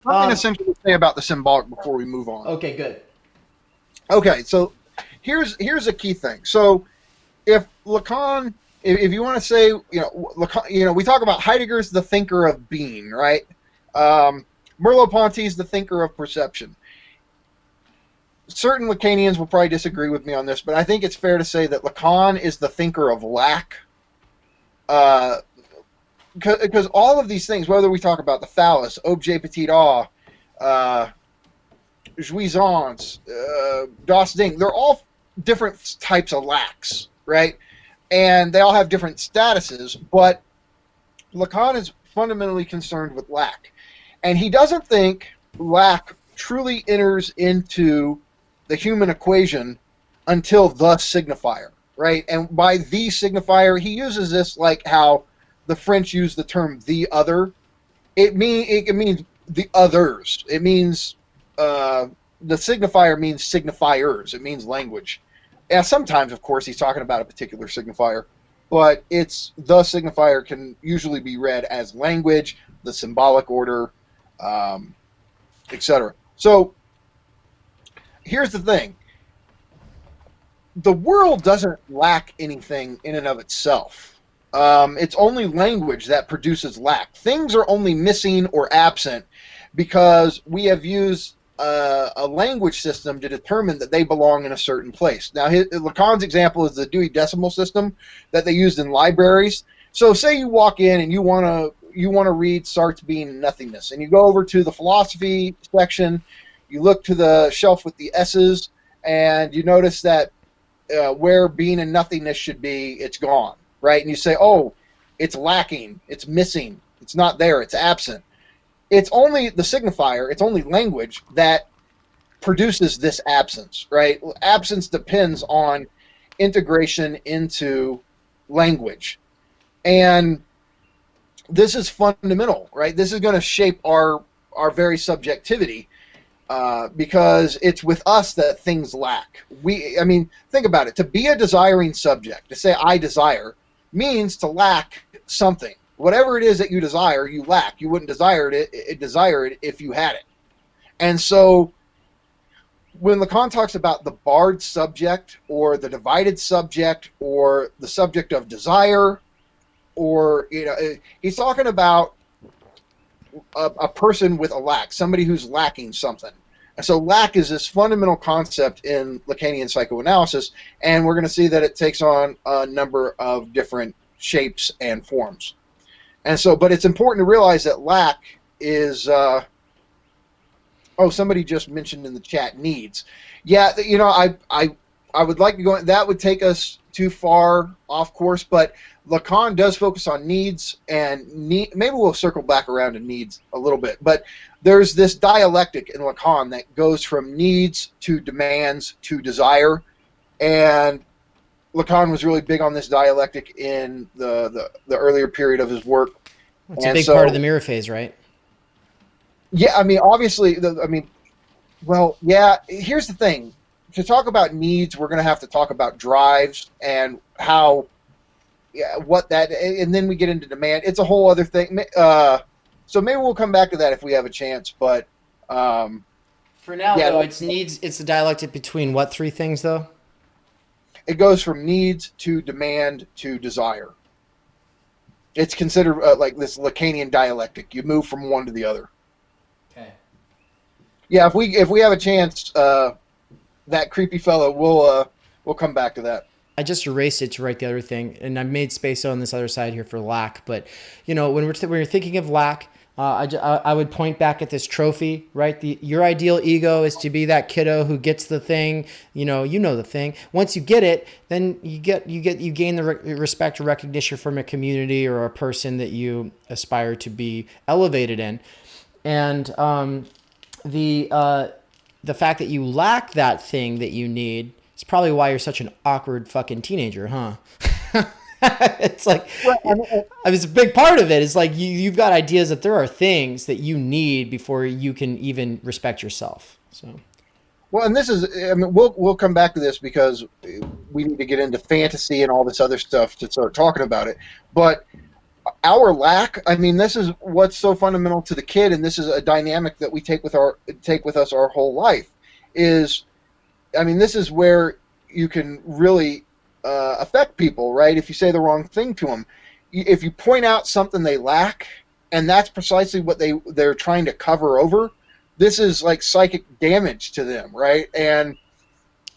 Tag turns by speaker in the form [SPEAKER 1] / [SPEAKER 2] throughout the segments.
[SPEAKER 1] something essential to say about the symbolic before we move on.
[SPEAKER 2] Okay, good.
[SPEAKER 1] Okay, so here's a key thing. So if Lacan, if you want to say, Lacan, we talk about Heidegger's the thinker of being, right? Merleau-Ponty's the thinker of perception. Certain Lacanians will probably disagree with me on this, but I think it's fair to say that Lacan is the thinker of lack. Because all of these things, whether we talk about the phallus, objet, petit, jouissance, das Ding, they're all different types of lacks, right? And they all have different statuses, but Lacan is fundamentally concerned with lack. And he doesn't think lack truly enters into the human equation until the signifier, right? And by the signifier, he uses this like how the French use the term the other. It means the others. It means the signifier means signifiers. It means language. Yeah, sometimes, of course, he's talking about a particular signifier, but it's the signifier can usually be read as language, the symbolic order, etc. So here's the thing. The world doesn't lack anything in and of itself. It's only language that produces lack. Things are only missing or absent because we have used a language system to determine that they belong in a certain place. Now, Lacan's example is the Dewey Decimal System that they used in libraries. So say you walk in and you want to read Sartre's Being and Nothingness, and you go over to the philosophy section, you look to the shelf with the S's, and you notice that where being and nothingness should be, it's gone, right? And you say, oh, it's lacking, it's missing, it's not there, it's absent. It's only the signifier, it's only language that produces this absence, right? Absence depends on integration into language. And this is fundamental, right? This is going to shape our very subjectivity because it's with us that things lack. Think about it. To be a desiring subject, to say I desire, means to lack something. Whatever it is that you desire, you lack. You wouldn't desire it if you had it. And so when Lacan talks about the barred subject or the divided subject or the subject of desire, or he's talking about a person with a lack, somebody who's lacking something. And so lack is this fundamental concept in Lacanian psychoanalysis, and we're going to see that it takes on a number of different shapes and forms. And so, but it's important to realize that lack is, somebody just mentioned in the chat, needs. Yeah, I would like to go, that would take us too far off course, but Lacan does focus on needs, and maybe we'll circle back around to needs a little bit, but there's this dialectic in Lacan that goes from needs to demands to desire, and Lacan was really big on this dialectic in the earlier period of his work.
[SPEAKER 2] It's a big part of the mirror phase, right?
[SPEAKER 1] Yeah, obviously, here's the thing. To talk about needs, we're going to have to talk about drives and how, and then we get into demand. It's a whole other thing. So maybe we'll come back to that if we have a chance. But
[SPEAKER 2] for now, though, it's needs. It's the dialectic between what three things, though?
[SPEAKER 1] It goes from needs to demand to desire. It's considered like this Lacanian dialectic. You move from one to the other.
[SPEAKER 2] Okay.
[SPEAKER 1] Yeah, if we have a chance, that creepy fellow, we'll come back to that.
[SPEAKER 2] I just erased it to write the other thing, and I made space on this other side here for lack. But when you're thinking of lack, I would point back at this trophy, right? Your ideal ego is to be that kiddo who gets the thing. You know the thing. Once you get it, then you gain the respect or recognition from a community or a person that you aspire to be elevated in, and the fact that you lack that thing that you need is probably why you're such an awkward fucking teenager, huh? It's like, it's a big part of it. It's like you've got ideas that there are things that you need before you can even respect yourself. So,
[SPEAKER 1] well, and this is, we'll come back to this because we need to get into fantasy and all this other stuff to start talking about it. But our lack, I mean, this is what's so fundamental to the kid, and this is a dynamic that we take with us our whole life. Is I mean, this is where you can really affect people, right? If you say the wrong thing to them, if you point out something they lack, and that's precisely what they're trying to cover over. This is like psychic damage to them, right?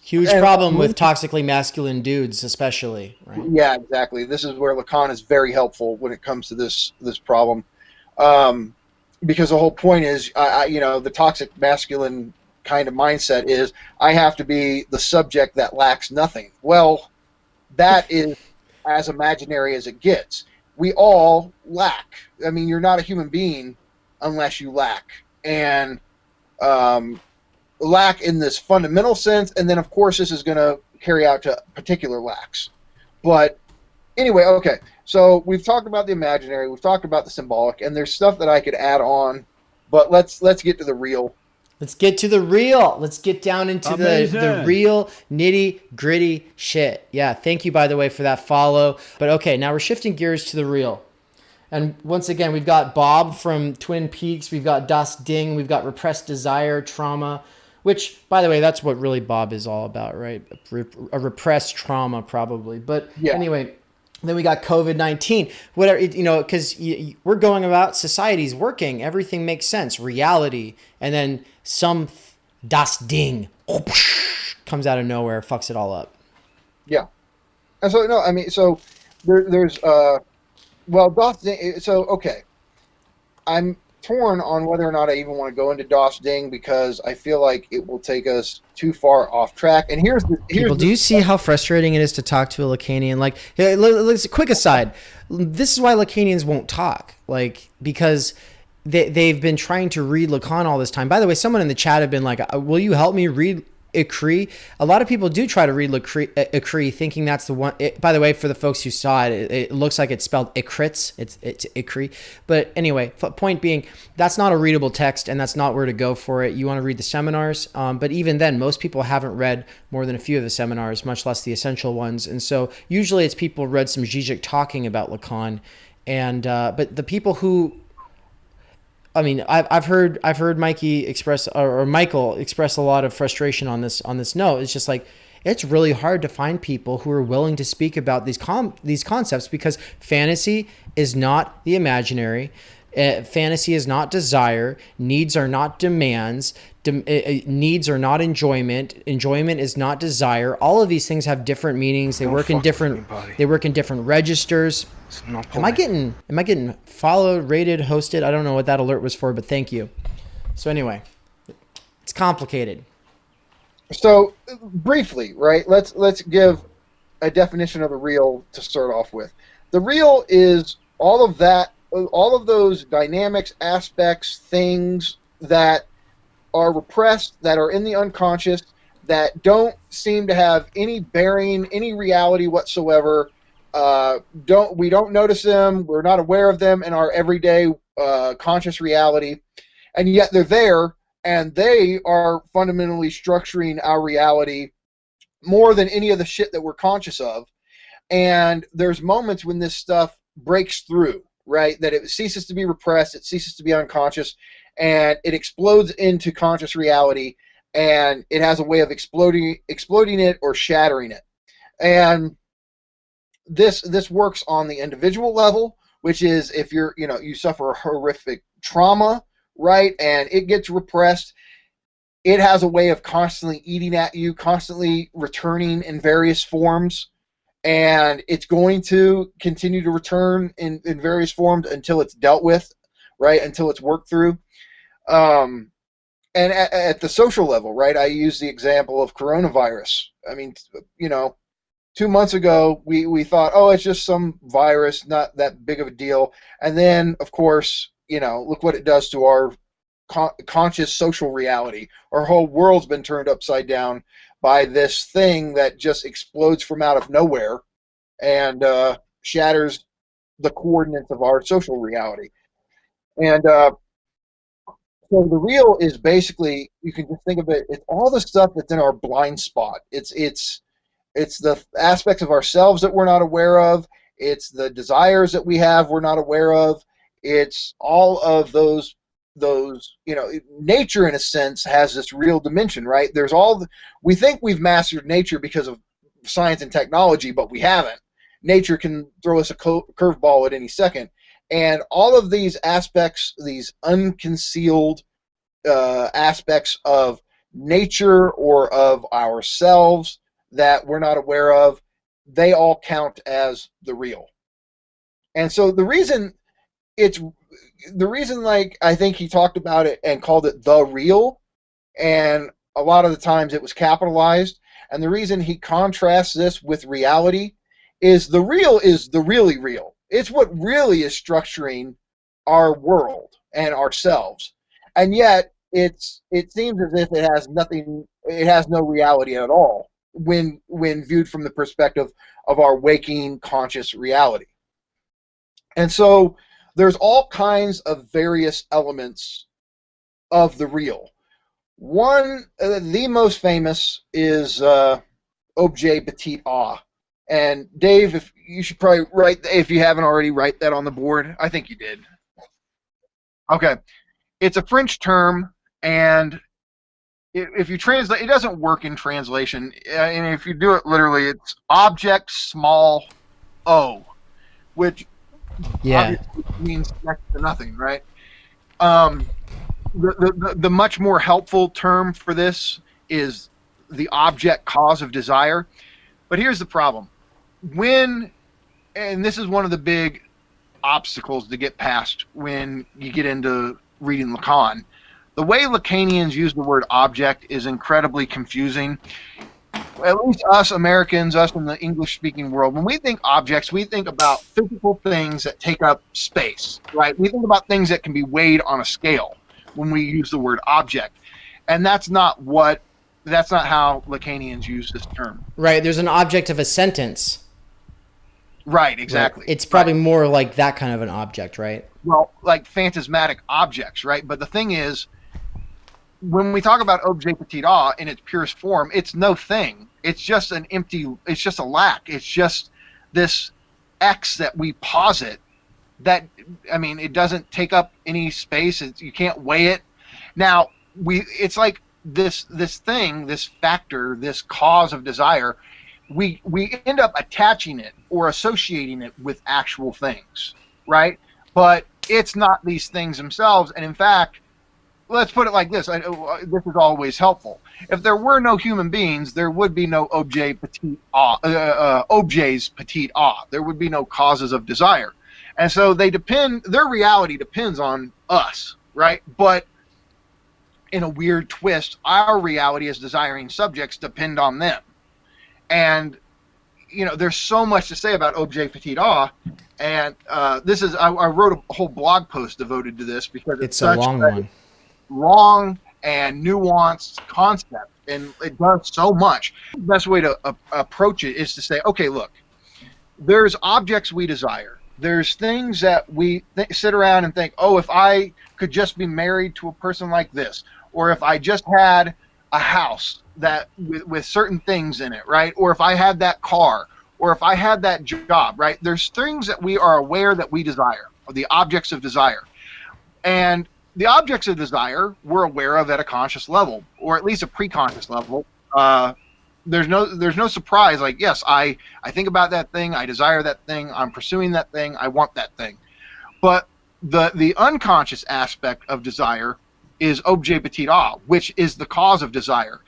[SPEAKER 2] Huge problem with toxically masculine dudes, especially, right?
[SPEAKER 1] Yeah, exactly. This is where Lacan is very helpful when it comes to this problem, because the whole point is, the toxic masculine kind of mindset is I have to be the subject that lacks nothing. Well, that is as imaginary as it gets. We all lack. I mean, you're not a human being unless you lack, and lack in this fundamental sense, and then of course this is going to carry out to particular lacks. But anyway, okay, so we've talked about the imaginary, we've talked about the symbolic, and there's stuff that I could add on, but let's get to the real.
[SPEAKER 2] Let's get to the real. Let's get down into the real nitty gritty shit. Yeah, thank you, by the way, for that follow. But okay, now we're shifting gears to the real. And once again, we've got Bob from Twin Peaks. We've got Das Ding. We've got repressed desire, trauma, which, by the way, that's what really Bob is all about, right? A repressed trauma, probably. But yeah. Anyway, then we got COVID-19. Whatever, because we're going about, society's working. Everything makes sense. Reality. And then some Das Ding comes out of nowhere, fucks it all up.
[SPEAKER 1] Yeah. And so, no, I mean, so there's... Well, Das Ding, so, okay. I'm torn on whether or not I even want to go into Das Ding because I feel like it will take us too far off track. And
[SPEAKER 2] do you see how frustrating it is to talk to a Lacanian? Like, let's quick aside. This is why Lacanians won't talk, like, because they've been trying to read Lacan all this time. By the way, someone in the chat have been like, will you help me read Ecrit? A lot of people do try to read Ecrit thinking that's the one. By the way, for the folks who saw it, it looks like it's spelled Ecrits. It's Ecrit. But anyway, point being, that's not a readable text, and that's not where to go for it. You want to read the seminars. But even then, most people haven't read more than a few of the seminars, much less the essential ones. And so usually it's people read some Zizek talking about Lacan. And but the people who... I mean, I've heard Mikey express or Michael express a lot of frustration on this note. It's just like, it's really hard to find people who are willing to speak about these concepts because fantasy is not the imaginary. Fantasy is not desire. Needs are not demands. Needs are not enjoyment. Enjoyment is not desire. All of these things have different meanings. They work in different registers. Am I getting followed, rated, hosted? I don't know what that alert was for, but thank you. So anyway, it's complicated.
[SPEAKER 1] So briefly, right? Let's give a definition of the real to start off with. The real is all of those dynamics, aspects, things that are repressed, that are in the unconscious, that don't seem to have any bearing, any reality whatsoever. We don't notice them, we're not aware of them in our everyday conscious reality, and yet they're there, and they are fundamentally structuring our reality more than any of the shit that we're conscious of. And there's moments when this stuff breaks through, right? That it ceases to be repressed, it ceases to be unconscious, and it explodes into conscious reality, and it has a way of exploding it or shattering it. And this works on the individual level, which is if you suffer a horrific trauma, right, and it gets repressed, it has a way of constantly eating at you, constantly returning in various forms, and it's going to continue to return in various forms until it's dealt with, right, until it's worked through. And at the social level, right, I use the example of coronavirus. I mean, 2 months ago, we thought, oh, it's just some virus, not that big of a deal. And then, of course, look what it does to our conscious social reality. Our whole world's been turned upside down by this thing that just explodes from out of nowhere and shatters the coordinates of our social reality. And so the real is basically, you can just think of it, it's all the stuff that's in our blind spot. It's the aspects of ourselves that we're not aware of. It's the desires that we have we're not aware of. It's all of those nature in a sense has this real dimension, right? We think we've mastered nature because of science and technology, but we haven't. Nature can throw us a curveball at any second. And all of these aspects, these unconcealed aspects of nature or of ourselves that we're not aware of, they all count as the real. And so the reason like I think he talked about it and called it the real, and a lot of the times it was capitalized, and the reason he contrasts this with reality is the real is the really real. It's what really is structuring our world and ourselves. And yet it seems as if it has no reality at all when viewed from the perspective of our waking conscious reality. And so there's all kinds of various elements of the real. One, the most famous is objet petit. And Dave, if you should probably if you haven't already, write that on the board. I think you did. Okay. It's a French term, and if you translate, it doesn't work in translation. And if you do it literally, it's object small o, which obviously means next to nothing, right? The much more helpful term for this is the object cause of desire. But here's the problem. And this is one of the big obstacles to get past when you get into reading Lacan. The way Lacanians use the word object is incredibly confusing. At least us Americans, us in the English-speaking world, when we think objects, we think about physical things that take up space, right? We think about things that can be weighed on a scale when we use the word object. And that's not how Lacanians use this term.
[SPEAKER 2] Right, there's an object of a sentence.
[SPEAKER 1] Right, exactly.
[SPEAKER 2] Right. It's probably more like that kind of an object, right?
[SPEAKER 1] Well, like phantasmatic objects, right? But the thing is, when we talk about objet petit in its purest form, it's no thing. It's just it's just a lac. It's just this X that we posit that, I mean, it doesn't take up any space. You can't weigh it. Now, it's like this thing, this factor, this cause of desire, we end up attaching it or associating it with actual things, right? But it's not these things themselves. And in fact, let's put it like this. This is always helpful. If there were no human beings, there would be no objets petit a. There would be no causes of desire. And so their reality depends on us, right? But in a weird twist, our reality as desiring subjects depend on them. And, there's so much to say about objet petit a. And I wrote a whole blog post devoted to this because
[SPEAKER 2] it's a long one.
[SPEAKER 1] Long and nuanced concept, and it does so much. The best way to approach it is to say, okay, look, there's objects we desire. There's things that we sit around and think, oh, if I could just be married to a person like this, or if I just had a house that with certain things in it, right? Or if I had that car, or if I had that job, right? There's things that we are aware that we desire, or the objects of desire. And the objects of desire we're aware of at a conscious level, or at least a pre-conscious level. There's no surprise. Like, yes, I think about that thing, I desire that thing, I'm pursuing that thing, I want that thing. But the unconscious aspect of desire is objet petit a, which is the cause of desire.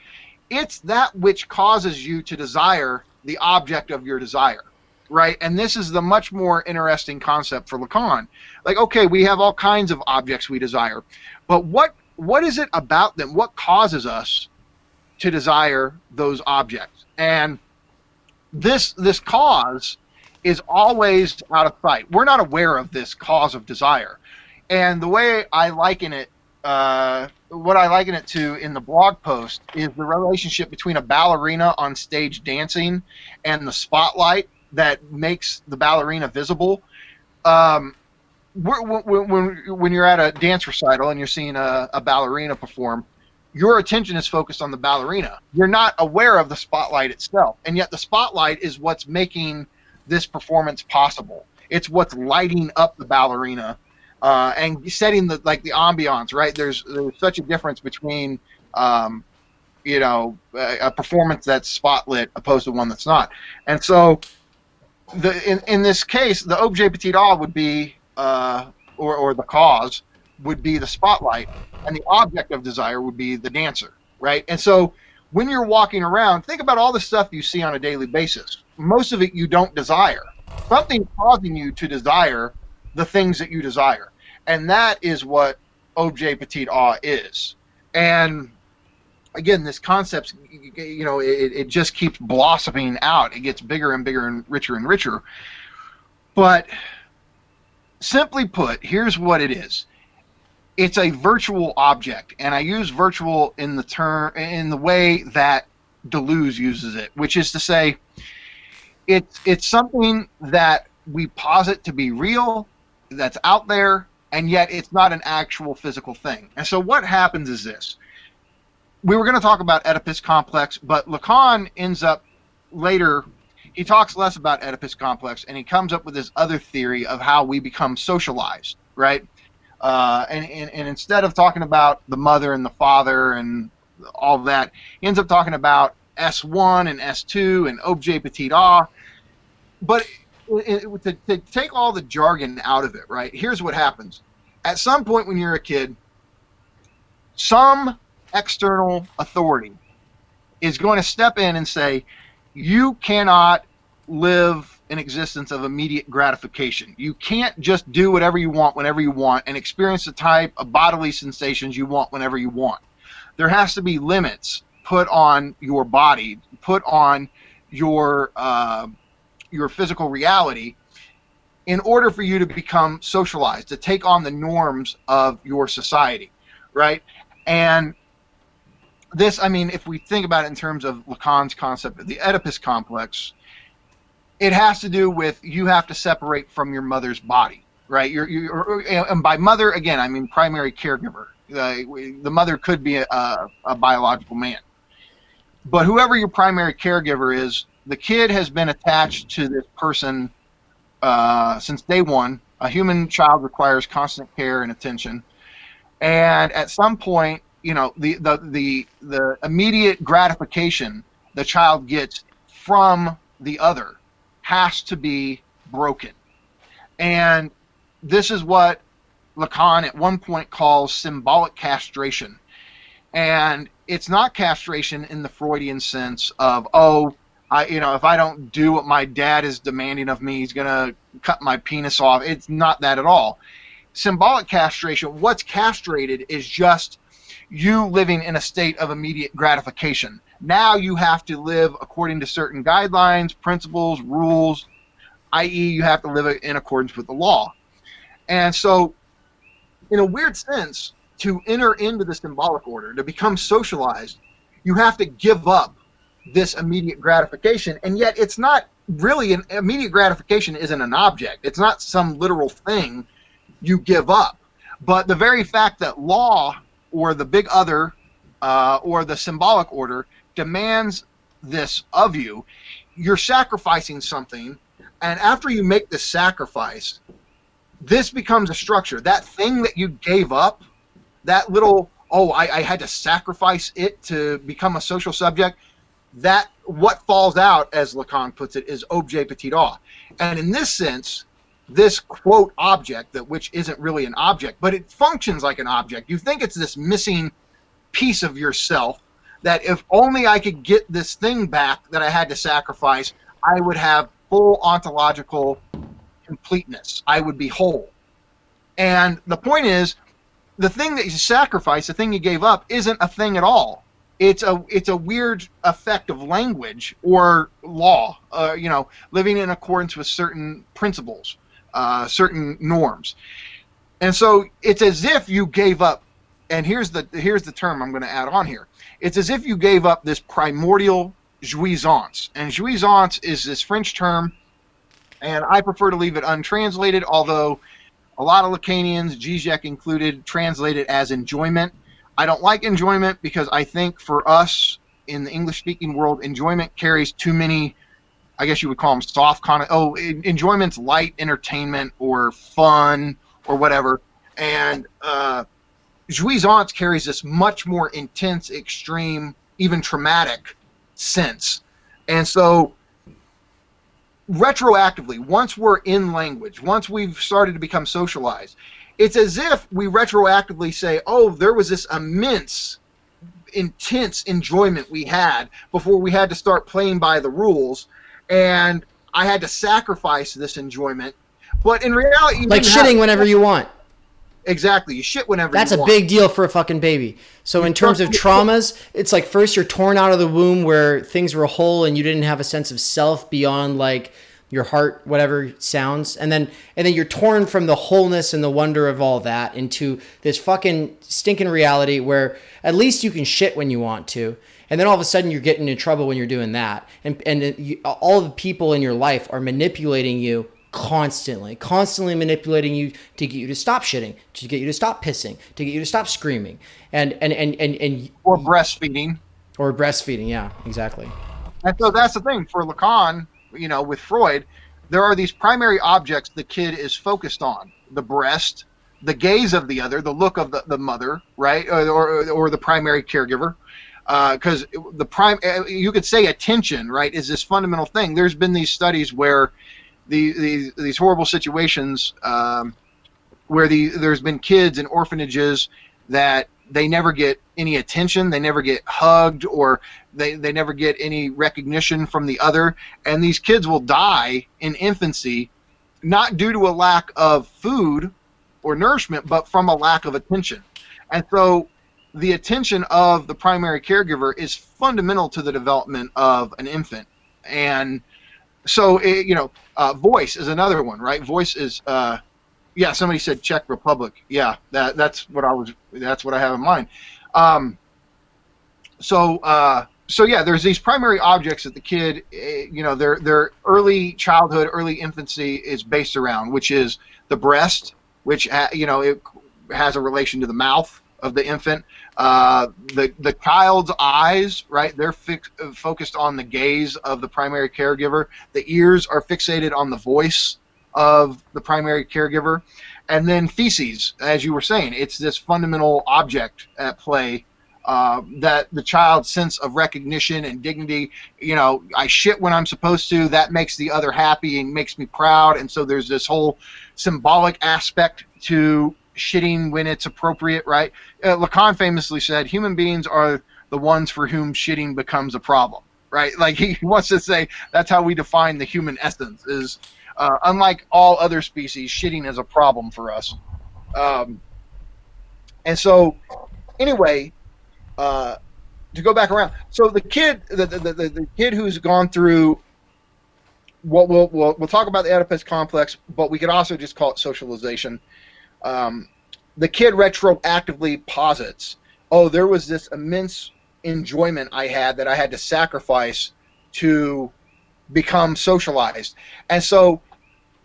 [SPEAKER 1] It's that which causes you to desire the object of your desire, right? And this is the much more interesting concept for Lacan. Like, okay, we have all kinds of objects we desire, but what is it about them? What causes us to desire those objects? And this cause is always out of sight. We're not aware of this cause of desire. And the way I liken it, what I liken it to in the blog post is the relationship between a ballerina on stage dancing and the spotlight that makes the ballerina visible. When you're at a dance recital and you're seeing a ballerina perform, your attention is focused on the ballerina. You're not aware of the spotlight itself, and yet the spotlight is what's making this performance possible. It's what's lighting up the ballerina and setting the ambiance, right? There's such a difference between a performance that's spotlit opposed to one that's not. And so in this case, the objet petit would be or the cause would be the spotlight, and the object of desire would be the dancer, right? And so when you're walking around, think about all the stuff you see on a daily basis. Most of it you don't desire. Something causing you to desire the things that you desire. And that is what objet petit is. And again, this concept, it just keeps blossoming out. It gets bigger and bigger and richer. But simply put, here's what it is. It's a virtual object, and I use virtual in the way that Deleuze uses it, which is to say, it's something that we posit to be real, that's out there, and yet it's not an actual physical thing. And so what happens is this. We were going to talk about Oedipus complex, but Lacan ends up later, he talks less about Oedipus complex, and he comes up with this other theory of how we become socialized, right? And instead of talking about the mother and the father and all that, he ends up talking about S1 and S2 and objet petit. But to take all the jargon out of it, right, here's what happens. At some point when you're a kid, some external authority is going to step in and say, you cannot live an existence of immediate gratification. You can't just do whatever you want whenever you want and experience the type of bodily sensations you want whenever you want. There has to be limits put on your body, put on your physical reality in order for you to become socialized, to take on the norms of your society, right? And this, I mean, if we think about it in terms of Lacan's concept of the Oedipus complex, it has to do with you have to separate from your mother's body, right? And by mother, again, I mean primary caregiver. The mother could be a biological man. But whoever your primary caregiver is, the kid has been attached to this person since day one. A human child requires constant care and attention. And at some point, the immediate gratification the child gets from the other has to be broken. And this is what Lacan at one point calls symbolic castration. And it's not castration in the Freudian sense of, if I don't do what my dad is demanding of me, he's going to cut my penis off. It's not that at all. Symbolic castration, what's castrated is just you living in a state of immediate gratification. Now you have to live according to certain guidelines, principles, rules, i.e. you have to live in accordance with the law. And so, in a weird sense, to enter into the symbolic order, to become socialized, you have to give up this immediate gratification, and yet it's not really an immediate gratification isn't an object. It's not some literal thing you give up. But the very fact that law or the big other or the symbolic order demands this of you, you're sacrificing something, and after you make this sacrifice, this becomes a structure. That thing that you gave up, that little, I had to sacrifice it to become a social subject, that what falls out, as Lacan puts it, is objet petit. And in this sense, this quote object, which isn't really an object, but it functions like an object. You think it's this missing piece of yourself that if only I could get this thing back that I had to sacrifice, I would have full ontological completeness. I would be whole. And the point is, the thing that you sacrificed, the thing you gave up, isn't a thing at all. It's a weird effect of language or law, living in accordance with certain principles, certain norms. And so it's as if you gave up, and here's the term I'm going to add on here. It's as if you gave up this primordial jouissance. And jouissance is this French term, and I prefer to leave it untranslated, although a lot of Lacanians, Zizek included, translate it as enjoyment. I don't like enjoyment because I think for us in the English-speaking world, enjoyment carries too many I guess you would call them soft enjoyment's light entertainment or fun or whatever. And jouissance carries this much more intense, extreme, even traumatic sense. And so retroactively, once we're in language, once we've started to become socialized, it's as if we retroactively say, oh, there was this immense, intense enjoyment we had before we had to start playing by the rules, and I had to sacrifice this enjoyment. But in reality,
[SPEAKER 2] like shitting whenever you want.
[SPEAKER 1] Exactly. You shit whenever
[SPEAKER 2] That's
[SPEAKER 1] you want.
[SPEAKER 2] That's a big deal for a fucking baby. So in terms of traumas, it's like first you're torn out of the womb where things were whole and you didn't have a sense of self beyond like your heart, whatever sounds. And then you're torn from the wholeness and the wonder of all that into this fucking stinking reality where at least you can shit when you want to. And then all of a sudden you're getting in trouble when you're doing that. And all the people in your life are manipulating you constantly manipulating you to get you to stop shitting, to get you to stop pissing, to get you to stop screaming, and
[SPEAKER 1] or breastfeeding,
[SPEAKER 2] yeah, exactly.
[SPEAKER 1] And so that's the thing for Lacan, with Freud, there are these primary objects the kid is focused on: the breast, the gaze of the other, the look of the mother, right, or the primary caregiver, because you could say attention, right, is this fundamental thing. There's been these studies where these horrible situations where there's been kids in orphanages that they never get any attention, they never get hugged, or they never get any recognition from the other, and these kids will die in infancy, not due to a lack of food or nourishment, but from a lack of attention. And so the attention of the primary caregiver is fundamental to the development of an infant. And so, voice is another one, right? Voice is, somebody said Czech Republic. Yeah, that's what I have in mind. So there's these primary objects that the kid, their early childhood, early infancy is based around, which is the breast, which, it has a relation to the mouth of the infant. The child's eyes, right? They're focused on the gaze of the primary caregiver. The ears are fixated on the voice of the primary caregiver. And then feces, as you were saying, it's this fundamental object at play that the child's sense of recognition and dignity, I shit when I'm supposed to, that makes the other happy and makes me proud. And so there's this whole symbolic aspect to shitting when it's appropriate, right? Lacan famously said, human beings are the ones for whom shitting becomes a problem, right? Like he wants to say that's how we define the human essence is, unlike all other species, shitting is a problem for us. And so anyway, to go back around, so the kid, the kid who's gone through what we'll talk about the Oedipus complex, but we could also just call it socialization. The kid retroactively posits, oh, there was this immense enjoyment I had that I had to sacrifice to become socialized. And so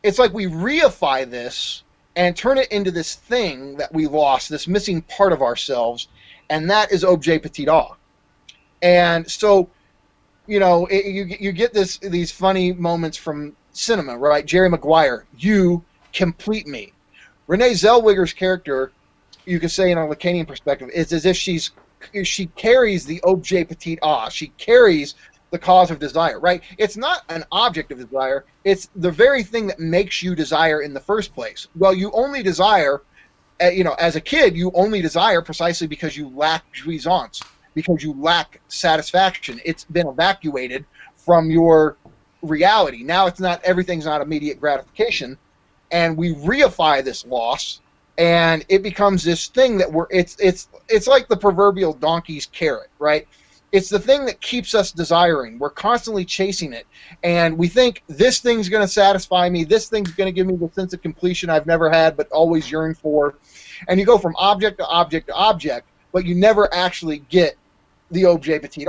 [SPEAKER 1] it's like we reify this and turn it into this thing that we lost, this missing part of ourselves, and that is objet petit. And so, you get these funny moments from cinema, right? Jerry Maguire, you complete me. Renee Zellweger's character, you could say in a Lacanian perspective, is as if she carries the objet petit. She carries the cause of desire, right? It's not an object of desire. It's the very thing that makes you desire in the first place. Well, you only desire, as a kid, you only desire precisely because you lack jouissance, because you lack satisfaction. It's been evacuated from your reality. Now everything's not immediate gratification. And we reify this loss, and it becomes this thing that it's like the proverbial donkey's carrot, right? It's the thing that keeps us desiring. We're constantly chasing it, and we think this thing's going to satisfy me. This thing's going to give me the sense of completion I've never had but always yearned for. And you go from object to object to object, but you never actually get the objet petit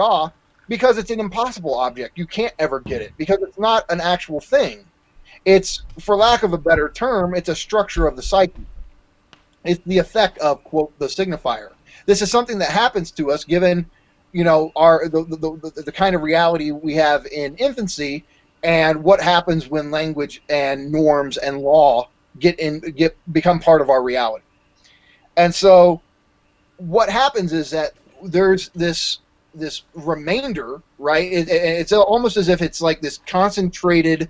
[SPEAKER 1] because it's an impossible object. You can't ever get it because it's not an actual thing. It's, for lack of a better term, it's a structure of the psyche. It's the effect of, quote, the signifier. This is something that happens to us given, the kind of reality we have in infancy, and what happens when language and norms and law become part of our reality. And so what happens is that there's this remainder, right? It's almost as if it's like this concentrated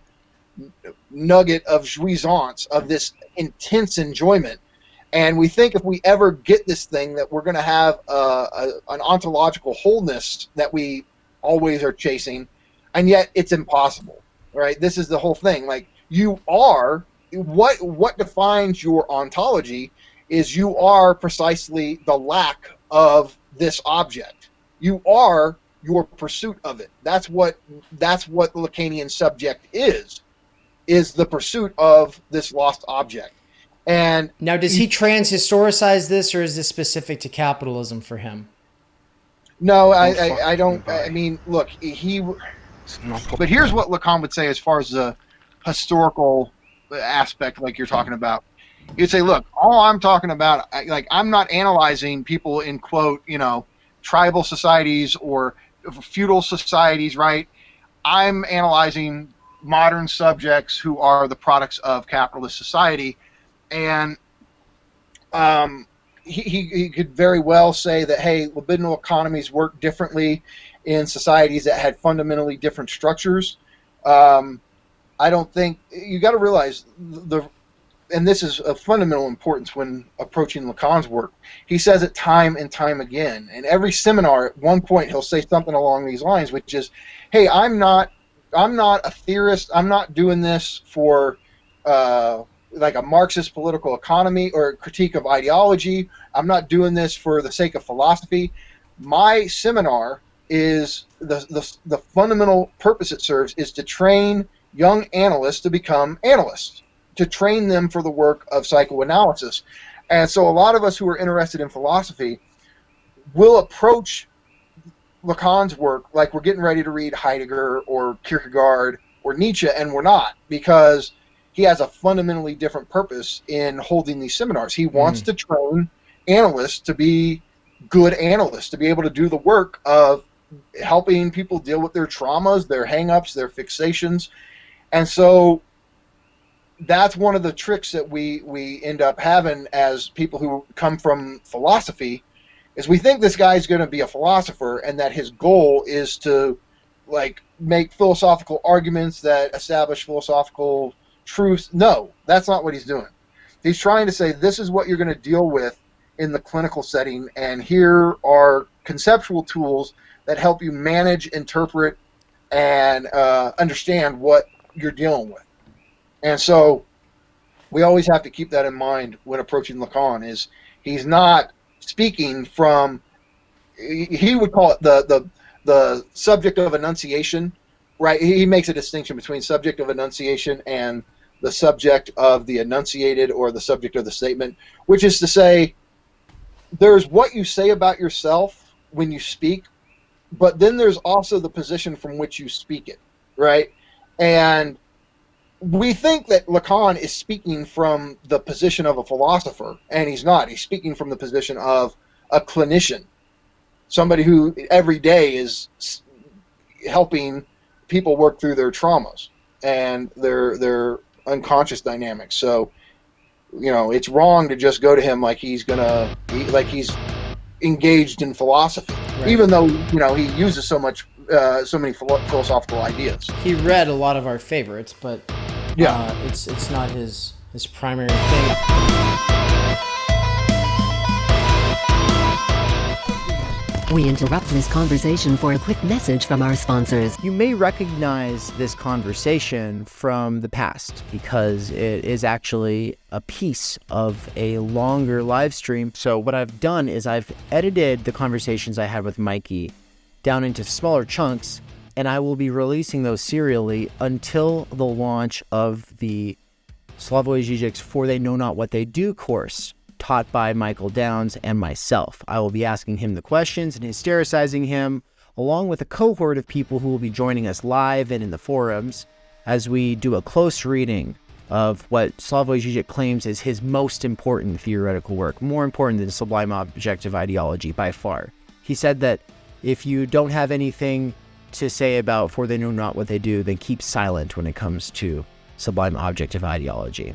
[SPEAKER 1] nugget of jouissance, of this intense enjoyment. And we think if we ever get this thing that we're going to have an ontological wholeness that we always are chasing, and yet it's impossible, right? This is the whole thing. Like, you are, what defines your ontology is you are precisely the lack of this object. You are your pursuit of it. That's what the Lacanian subject is the pursuit of this lost object. And
[SPEAKER 2] now, does he trans-historicize this, or is this specific to capitalism for him?
[SPEAKER 1] No, I don't. I mean, look, but here's what Lacan would say as far as the historical aspect, like you're talking about. He'd say, look, all I'm talking about, I'm not analyzing people in, quote, tribal societies or feudal societies, right? I'm analyzing modern subjects who are the products of capitalist society. And he could very well say that, hey, libidinal economies work differently in societies that had fundamentally different structures. I don't think, you got to realize, and this is of fundamental importance when approaching Lacan's work, he says it time and time again. In every seminar, at one point, he'll say something along these lines, which is, hey, I'm not a theorist. I'm not doing this for like a Marxist political economy or critique of ideology. I'm not doing this for the sake of philosophy. My seminar is the fundamental purpose it serves is to train young analysts to become analysts, to train them for the work of psychoanalysis. And so a lot of us who are interested in philosophy will approach Lacan's work like we're getting ready to read Heidegger or Kierkegaard or Nietzsche, and we're not, because he has a fundamentally different purpose in holding these seminars. He wants to train analysts to be good analysts, to be able to do the work of helping people deal with their traumas, their hang-ups, their fixations. And so that's one of the tricks that we end up having as people who come from philosophy, is we think this guy's going to be a philosopher and that his goal is to make philosophical arguments that establish philosophical truth. No, that's not what he's doing. He's trying to say, this is what you're going to deal with in the clinical setting, and here are conceptual tools that help you manage, interpret, and understand what you're dealing with. And so we always have to keep that in mind when approaching Lacan, is he's not speaking from, he would call it the subject of enunciation, right? He makes a distinction between subject of enunciation and the subject of the enunciated, or the subject of the statement, which is to say, there's what you say about yourself when you speak, but then there's also the position from which you speak it, right? And we think that Lacan is speaking from the position of a philosopher, and he's not. He's speaking from the position of a clinician, somebody who every day is helping people work through their traumas and their unconscious dynamics. So, it's wrong to just go to him like he's engaged in philosophy, right? Even though he uses so many philosophical ideas.
[SPEAKER 2] He read a lot of our favorites, but
[SPEAKER 1] yeah,
[SPEAKER 2] it's not his primary thing.
[SPEAKER 3] We interrupt this conversation for a quick message from our sponsors.
[SPEAKER 2] You may recognize this conversation from the past because it is actually a piece of a longer live stream. So what I've done is I've edited the conversations I had with Mikey down into smaller chunks, and I will be releasing those serially until the launch of the Slavoj Žižek's For They Know Not What They Do course, taught by Michael Downs and myself. I will be asking him the questions and hystericizing him, along with a cohort of people who will be joining us live and in the forums as we do a close reading of what Slavoj Žižek claims is his most important theoretical work, more important than Sublime Objective Ideology by far. He said that if you don't have anything to say about For They Know Not What They Do than keep silent when it comes to sublime objective ideology.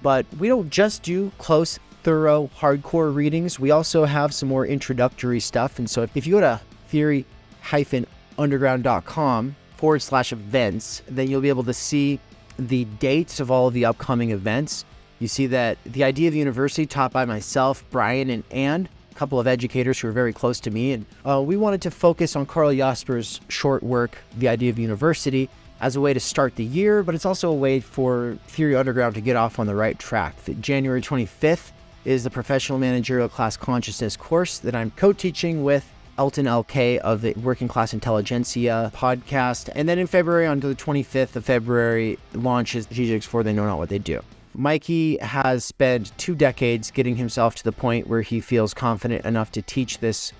[SPEAKER 2] But we don't just do close, thorough, hardcore readings. We also have some more introductory stuff. And so if you go to theory-underground.com/events, then you'll be able to see the dates of all of the upcoming events. You see that the Idea of University, taught by myself, Brian, and Ann, a couple of educators who are very close to me, and we wanted to focus on Carl Jasper's short work, The Idea of University, as a way to start the year, but it's also a way for Theory Underground to get off on the right track. January 25th is the Professional Managerial Class Consciousness course that I'm co-teaching with Elton LK of the Working Class Intelligentsia podcast. And then in February, on the 25th of February, launches Zizek's For They Know Not What They Do. Mikey has spent 2 decades getting himself to the point where he feels confident enough to teach this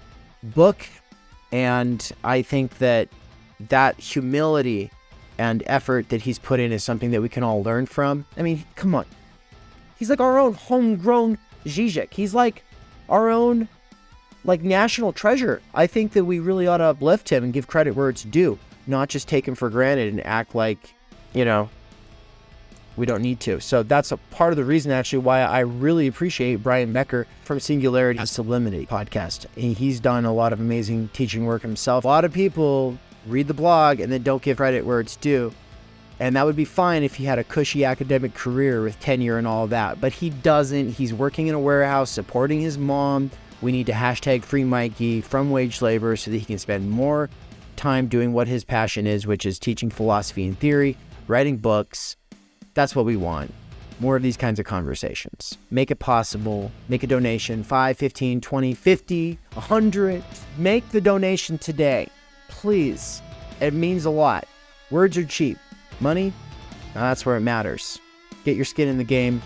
[SPEAKER 2] book. And I think that humility and effort that he's put in is something that we can all learn from. I mean, come on. He's like our own homegrown Zizek. He's like our own national treasure. I think that we really ought to uplift him and give credit where it's due, not just take him for granted and act like, we don't need to. So that's a part of the reason actually why I really appreciate Brian Becker from Singularity and Sublimity podcast. He's done a lot of amazing teaching work himself. A lot of people read the blog and then don't give credit where it's due. And that would be fine if he had a cushy academic career with tenure and all that. But he doesn't. He's working in a warehouse, supporting his mom. We need to hashtag free Mikey from wage labor so that he can spend more time doing what his passion is, which is teaching philosophy and theory, writing books. That's what we want. More of these kinds of conversations. Make it possible. Make a donation. 5, 15, 20, 50, 100. Make the donation today. Please. It means a lot. Words are cheap. Money, that's where it matters. Get your skin in the game.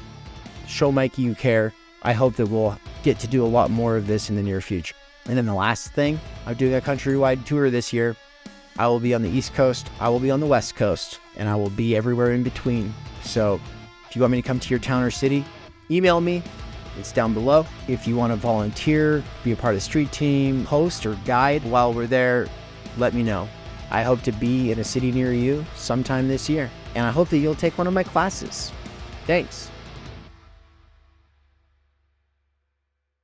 [SPEAKER 2] Show Mikey you care. I hope that we'll get to do a lot more of this in the near future. And then the last thing, I'm doing a countrywide tour this year. I will be on the East Coast, I will be on the West Coast, and I will be everywhere in between. So if you want me to come to your town or city, email me. It's down below. If you want to volunteer, be a part of the street team, host or guide while we're there, let me know. I hope to be in a city near you sometime this year, and I hope that you'll take one of my classes. Thanks.